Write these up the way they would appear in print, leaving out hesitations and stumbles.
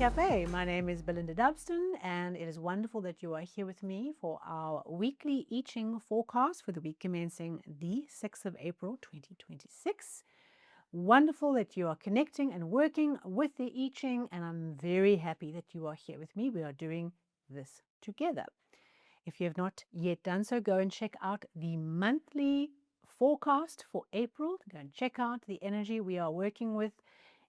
Cafe. My name is Belinda Dubston, and it is wonderful that you are here with me for our weekly I Ching forecast for the week commencing the 6th of April 2026. Wonderful that you are connecting and working with the I Ching, and I'm very happy that you are here with me. We are doing this together. If you have not yet done so, go and check out the monthly forecast for April. Go and check out the energy we are working with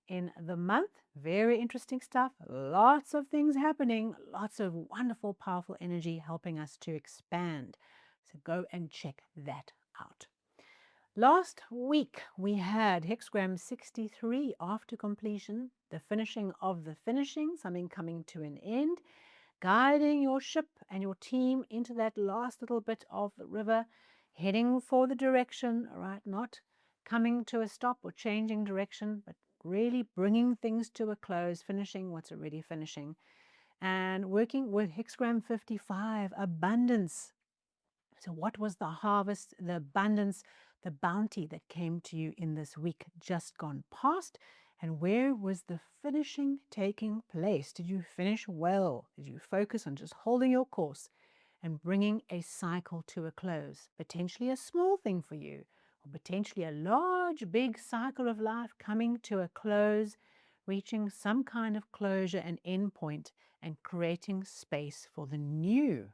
in the month. Very interesting stuff. Lots of things happening. Lots of wonderful, powerful energy helping us to expand. So go and check that out. Last week, we had Hexagram 63 after completion, the finishing of the finishing, something coming to an end, guiding your ship and your team into that last little bit of the river, heading for the direction, right? Not coming to a stop or changing direction, but really bringing things to a close, finishing what's already finishing, and working with Hexagram 55, abundance. So what was the harvest, the abundance, the bounty that came to you in this week just gone past? And where was the finishing taking place? Did you finish well? Did you focus on just holding your course and bringing a cycle to a close? Potentially a small thing for you, or potentially a large, big cycle of life coming to a close, reaching some kind of closure and end point and creating space for the new.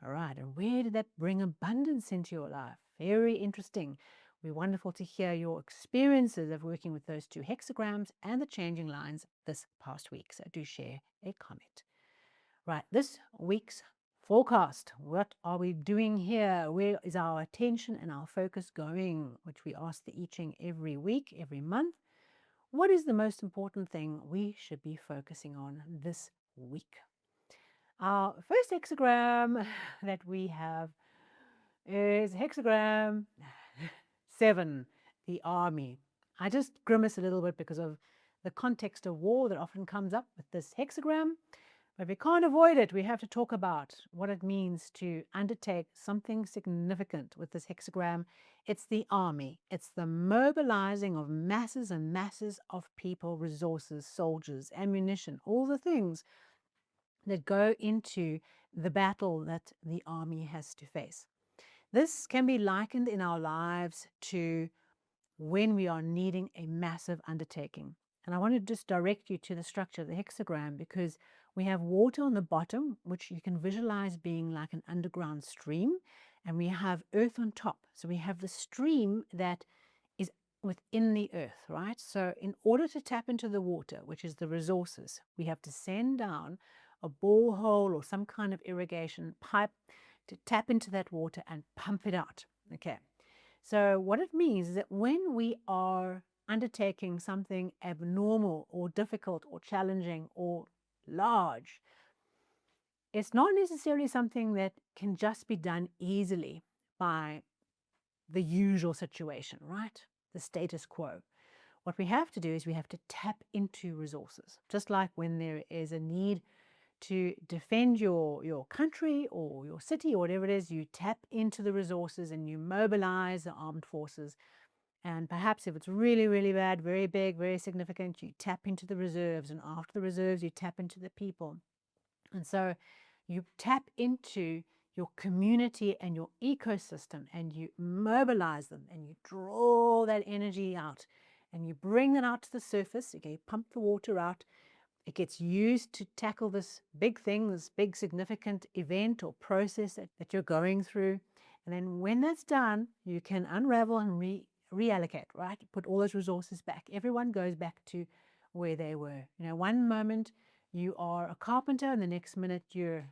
All right, and where did that bring abundance into your life? Very interesting. We're wonderful to hear your experiences of working with those two hexagrams and the changing lines this past week. So do share a comment. Right, this week's forecast. What are we doing here? Where is our attention and our focus going? Which we ask the I Ching every week, every month. What is the most important thing we should be focusing on this week? Our first hexagram that we have is hexagram 7, the army. I just grimace a little bit because of the context of war that often comes up with this hexagram. But we can't avoid it. We have to talk about what it means to undertake something significant with this hexagram. It's the army. It's the mobilizing of masses and masses of people, resources, soldiers, ammunition, all the things that go into the battle that the army has to face. This can be likened in our lives to when we are needing a massive undertaking. And I want to just direct you to the structure of the hexagram because we have water on the bottom, which you can visualize being like an underground stream, and we have earth on top. So we have the stream that is within the earth, right? So in order to tap into the water, which is the resources, we have to send down a borehole or some kind of irrigation pipe to tap into that water and pump it out. Okay. So what it means is that when we are undertaking something abnormal or difficult or challenging or large, it's not necessarily something that can just be done easily by the usual situation, right? The status quo. What we have to do is we have to tap into resources, just like when there is a need to defend your country or your city or whatever it is, you tap into the resources and you mobilize the armed forces. And perhaps if it's really, really bad, very big, very significant, you tap into the reserves. And after the reserves, you tap into the people. And so you tap into your community and your ecosystem and you mobilize them and you draw that energy out and you bring that out to the surface. Okay, you pump the water out. It gets used to tackle this big thing, this big significant event or process that you're going through. And then when that's done, you can unravel and reallocate, right? Put all those resources back. Everyone goes back to where they were. You know, one moment you are a carpenter and the next minute you're,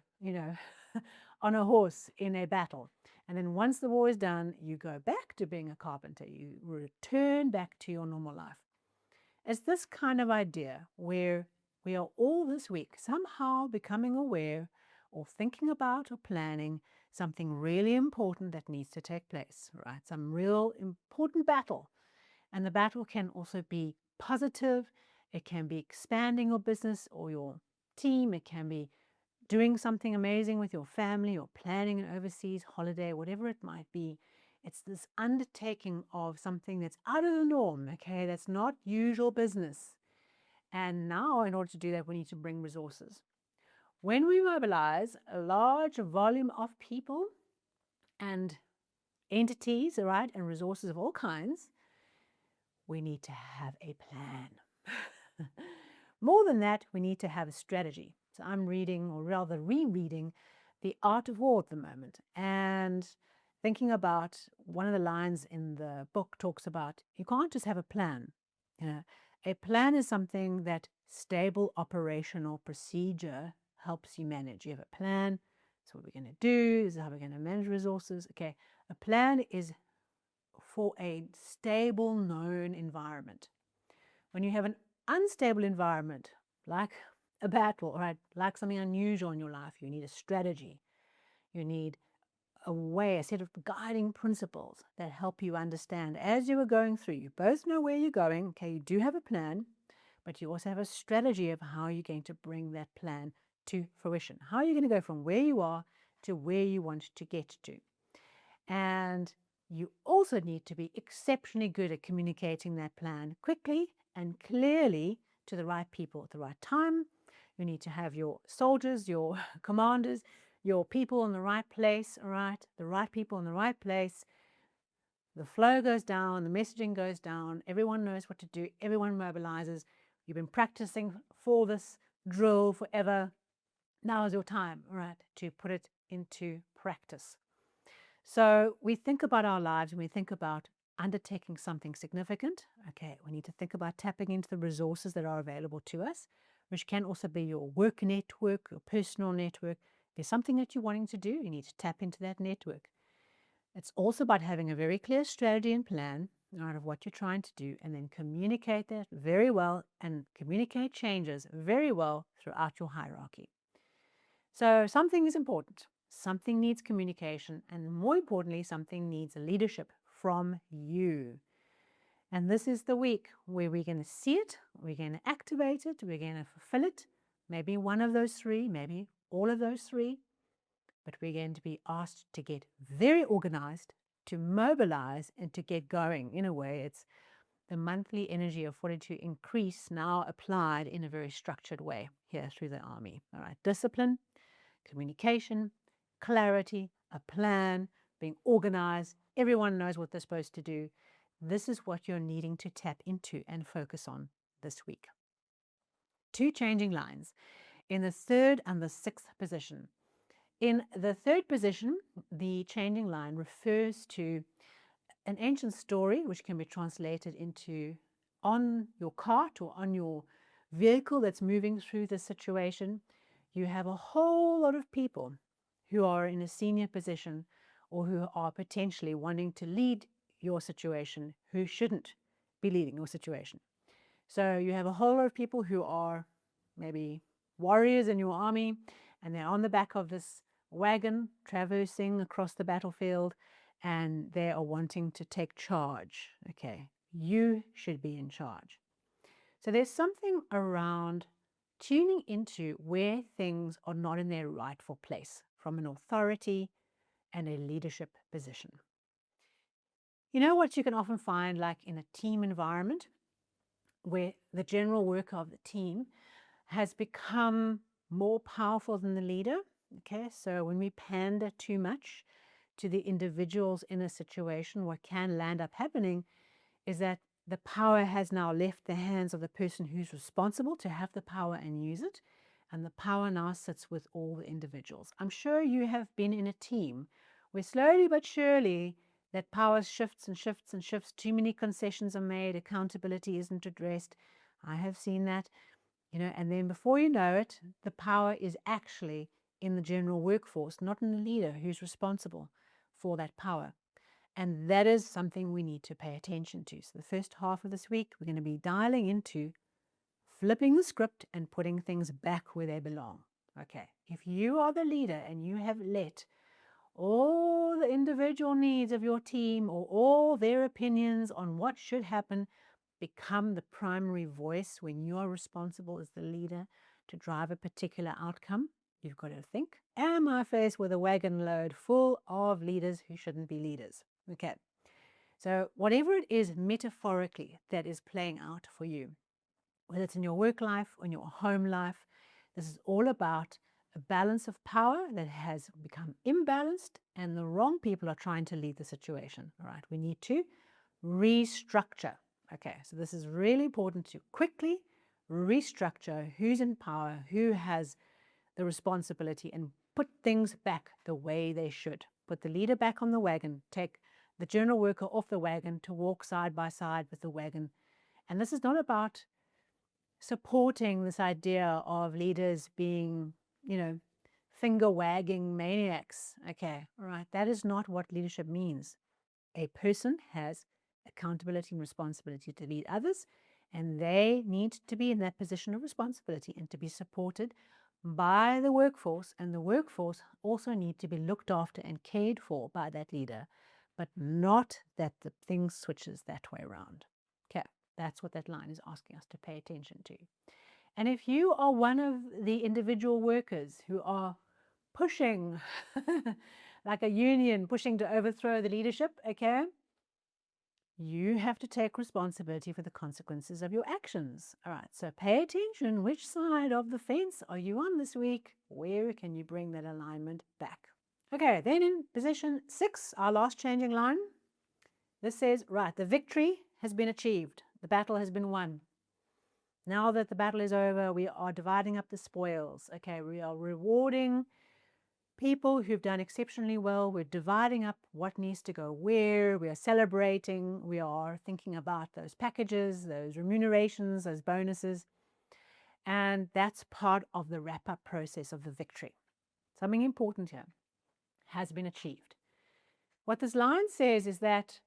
on a horse in a battle. And then once the war is done, you go back to being a carpenter. You return back to your normal life. It's this kind of idea where we are all this week somehow becoming aware or thinking about or planning something really important that needs to take place, right? Some real important battle. And the battle can also be positive. It can be expanding your business or your team. It can be doing something amazing with your family or planning an overseas holiday, whatever it might be. It's this undertaking of something that's out of the norm, okay? That's not usual business. And now, in order to do that, we need to bring resources. When we mobilize a large volume of people and entities, all right, and resources of all kinds, we need to have a plan. More than that, we need to have a strategy. So I'm reading, or rather rereading, The Art of War at the moment, and thinking about one of the lines in the book talks about you can't just have a plan. You know, a plan is something that stable operational procedure helps you manage. You have a plan. That's what we're going to do. This is how we're going to manage resources. Okay, a plan is for a stable, known environment. When you have an unstable environment, like a battle, right, like something unusual in your life, you need a strategy. You need a way, a set of guiding principles that help you understand as you are going through. You both know where you're going. Okay, you do have a plan, but you also have a strategy of how you're going to bring that plan to fruition. How are you going to go from where you are to where you want to get to? And you also need to be exceptionally good at communicating that plan quickly and clearly to the right people at the right time. You need to have your soldiers, your commanders, your people in the right place, all right? The right people in the right place. The flow goes down, the messaging goes down, everyone knows what to do, everyone mobilizes. You've been practicing for this drill forever. Now is your time, all right, to put it into practice. So we think about our lives and we think about undertaking something significant. Okay, we need to think about tapping into the resources that are available to us, which can also be your work network, your personal network. If there's something that you're wanting to do, you need to tap into that network. It's also about having a very clear strategy and plan out of what you're trying to do, and then communicate that very well and communicate changes very well throughout your hierarchy. So something is important. Something needs communication, and more importantly, something needs leadership from you. And this is the week where we're going to see it, we're going to activate it, we're going to fulfill it. Maybe one of those three, maybe all of those three. But we're going to be asked to get very organized, to mobilize, and to get going. In a way, it's the monthly energy of 42 increase now applied in a very structured way here through the army. All right, discipline, communication, clarity, a plan, being organized. Everyone knows what they're supposed to do. This is what you're needing to tap into and focus on this week. Two changing lines in the third and the sixth position. In the third position, the changing line refers to an ancient story which can be translated into on your cart or on your vehicle that's moving through the situation. You have a whole lot of people who are in a senior position or who are potentially wanting to lead your situation who shouldn't be leading your situation. So you have a whole lot of people who are maybe warriors in your army, and they're on the back of this wagon traversing across the battlefield, and they are wanting to take charge. Okay, you should be in charge. So there's something around tuning into where things are not in their rightful place from an authority and a leadership position. You know what you can often find, like in a team environment, where the general work of the team has become more powerful than the leader. Okay, so when we pander too much to the individuals in a situation, what can land up happening is that the power has now left the hands of the person who's responsible to have the power and use it, and the power now sits with all the individuals. I'm sure you have been in a team where slowly but surely that power shifts and shifts and shifts. Too many concessions are made, accountability isn't addressed. I have seen that, and then before you know it, the power is actually in the general workforce, not in the leader who's responsible for that power. And that is something we need to pay attention to. So the first half of this week, we're going to be dialing into flipping the script and putting things back where they belong. Okay, if you are the leader and you have let all the individual needs of your team or all their opinions on what should happen become the primary voice when you are responsible as the leader to drive a particular outcome, you've got to think, am I faced with a wagon load full of leaders who shouldn't be leaders? Okay, so whatever it is metaphorically that is playing out for you, whether it's in your work life or in your home life. This is all about a balance of power that has become imbalanced and the wrong people are trying to lead the situation. All right, we need to restructure. Okay, so this is really important to quickly restructure who's in power, who has the responsibility, and put things back the way they should. Put the leader back on the wagon, take the general worker off the wagon to walk side by side with the wagon. And this is not about supporting this idea of leaders being, finger wagging maniacs. Okay, all right, that is not what leadership means. A person has accountability and responsibility to lead others, and they need to be in that position of responsibility and to be supported by the workforce, and the workforce also need to be looked after and cared for by that leader, but not that the thing switches that way around. Okay, that's what that line is asking us to pay attention to. And if you are one of the individual workers who are pushing like a union, pushing to overthrow the leadership, okay, you have to take responsibility for the consequences of your actions. All right, so pay attention. Which side of the fence are you on this week? Where can you bring that alignment back? Okay, then in position 6, our last changing line, this says, right, the victory has been achieved. The battle has been won. Now that the battle is over, we are dividing up the spoils. Okay, we are rewarding people who've done exceptionally well. We're dividing up what needs to go where. We are celebrating. We are thinking about those packages, those remunerations, those bonuses. And that's part of the wrap-up process of the victory. Something important here has been achieved. What this line says is that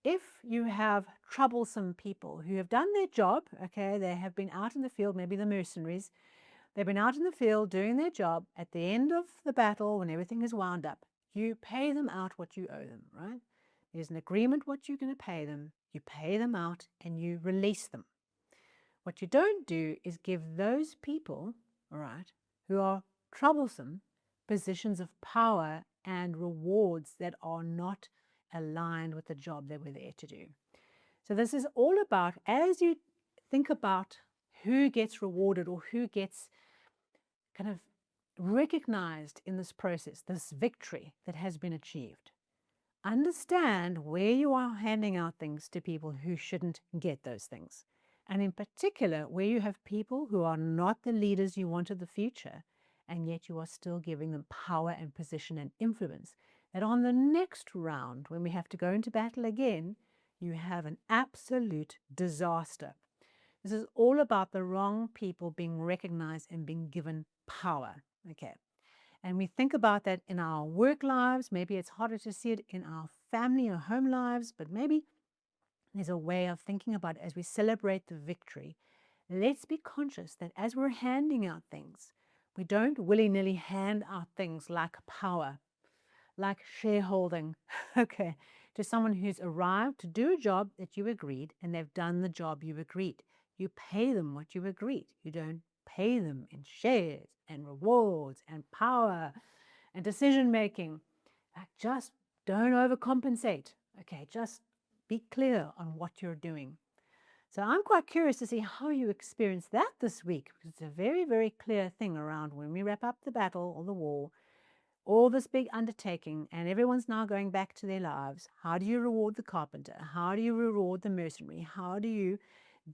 if you have troublesome people who have done their job, okay, they have been out in the field, maybe the mercenaries, they've been out in the field doing their job. At the end of the battle, when everything is wound up, you pay them out what you owe them, right? There's an agreement what you're going to pay them. You pay them out and you release them. What you don't do is give those people, all right, who are troublesome, positions of power and rewards that are not aligned with the job they were there to do. So this is all about, as you think about who gets rewarded or who gets kind of recognized in this process, this victory that has been achieved, understand where you are handing out things to people who shouldn't get those things. And in particular, where you have people who are not the leaders you want of the future, and yet you are still giving them power and position and influence, that on the next round, when we have to go into battle again, you have an absolute disaster. This is all about the wrong people being recognized and being given power. Okay. And we think about that in our work lives. Maybe it's harder to see it in our family or home lives, but maybe there's a way of thinking about it as we celebrate the victory. Let's be conscious that as we're handing out things, we don't willy-nilly hand out things like power, like shareholding, okay, to someone who's arrived to do a job that you agreed and they've done the job you agreed. You pay them what you agreed. You don't pay them in shares and rewards and power and decision making. Just don't overcompensate. Okay, just be clear on what you're doing. So I'm quite curious to see how you experience that this week, because it's a very, very clear thing around when we wrap up the battle or the war, all this big undertaking, and everyone's now going back to their lives. How do you reward the carpenter? How do you reward the mercenary? How do you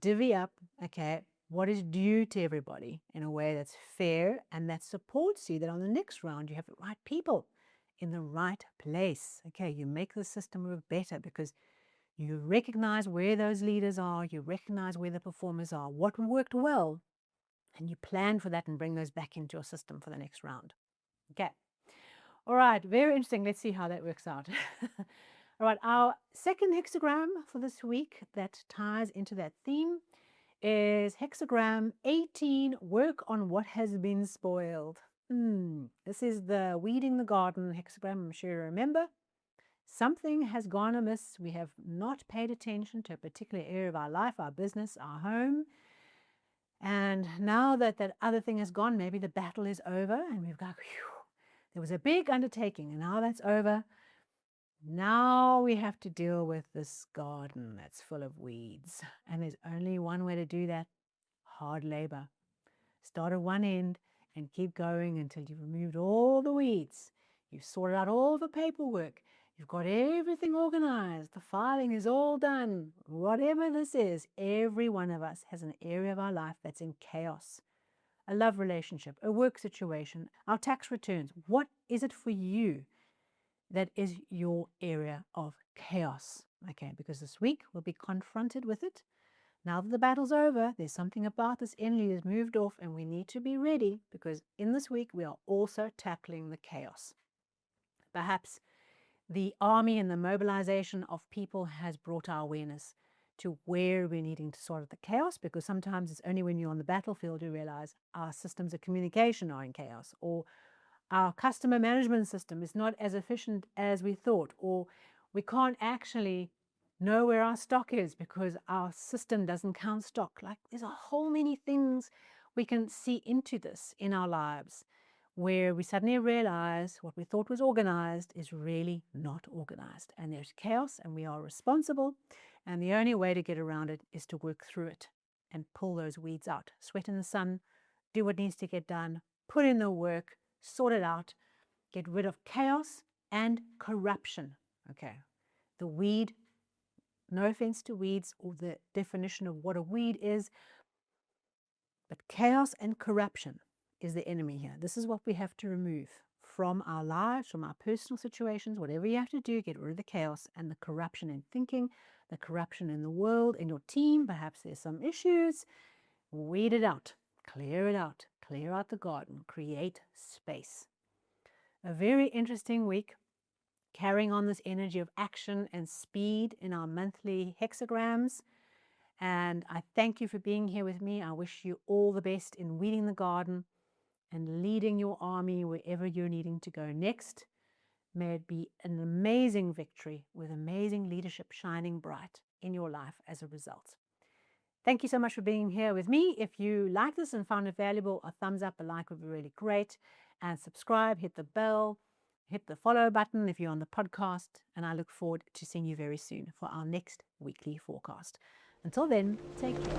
divvy up, okay, what is due to everybody in a way that's fair and that supports you, that on the next round you have the right people in the right place. Okay, you make the system work better because you recognize where those leaders are, you recognize where the performers are, what worked well, and you plan for that and bring those back into your system for the next round. Okay. All right, very interesting. Let's see how that works out. All right, our second hexagram for this week that ties into that theme is hexagram 18, work on what has been spoiled. This is the weeding the garden hexagram, I'm sure you remember. Something has gone amiss. We have not paid attention to a particular area of our life, our business, our home. And now that that other thing has gone, maybe the battle is over and we've got, whew, there was a big undertaking and now that's over. Now we have to deal with this garden that's full of weeds. And there's only one way to do that. hard labor. Start at one end and keep going until you've removed all the weeds. You've sorted out all the paperwork. You've got everything organized. The filing is all done. Whatever this is, every one of us has an area of our life that's in chaos. A love relationship, a work situation, our tax returns. What is it for you that is your area of chaos? Okay, because this week we'll be confronted with it. Now that the battle's over, there's something about this energy that's moved off, and we need to be ready because in this week we are also tackling the chaos. Perhaps the army and the mobilization of people has brought our awareness to where we're needing to sort out the chaos, because sometimes it's only when you're on the battlefield you realize our systems of communication are in chaos, or our customer management system is not as efficient as we thought, or we can't actually know where our stock is because our system doesn't count stock. Like, there's a whole many things we can see into this in our lives, where we suddenly realize what we thought was organized is really not organized, and there's chaos and we are responsible, and the only way to get around it is to work through it and pull those weeds out. Sweat in the sun, do what needs to get done, put in the work, sort it out, get rid of chaos and corruption. Okay, the weed, no offense to weeds or the definition of what a weed is, but chaos and corruption is the enemy here. This is what we have to remove from our lives, from our personal situations. Whatever you have to do, get rid of the chaos and the corruption in thinking, the corruption in the world, in your team. Perhaps there's some issues. Weed it out, clear out the garden, create space. A very interesting week, carrying on this energy of action and speed in our monthly hexagrams. And I thank you for being here with me. I wish you all the best in weeding the garden and leading your army wherever you're needing to go next. May it be an amazing victory with amazing leadership shining bright in your life as a result. Thank you so much for being here with me. If you like this and found it valuable, a thumbs up, a like would be really great. And subscribe, hit the bell, hit the follow button if you're on the podcast. And I look forward to seeing you very soon for our next weekly forecast. Until then, take care.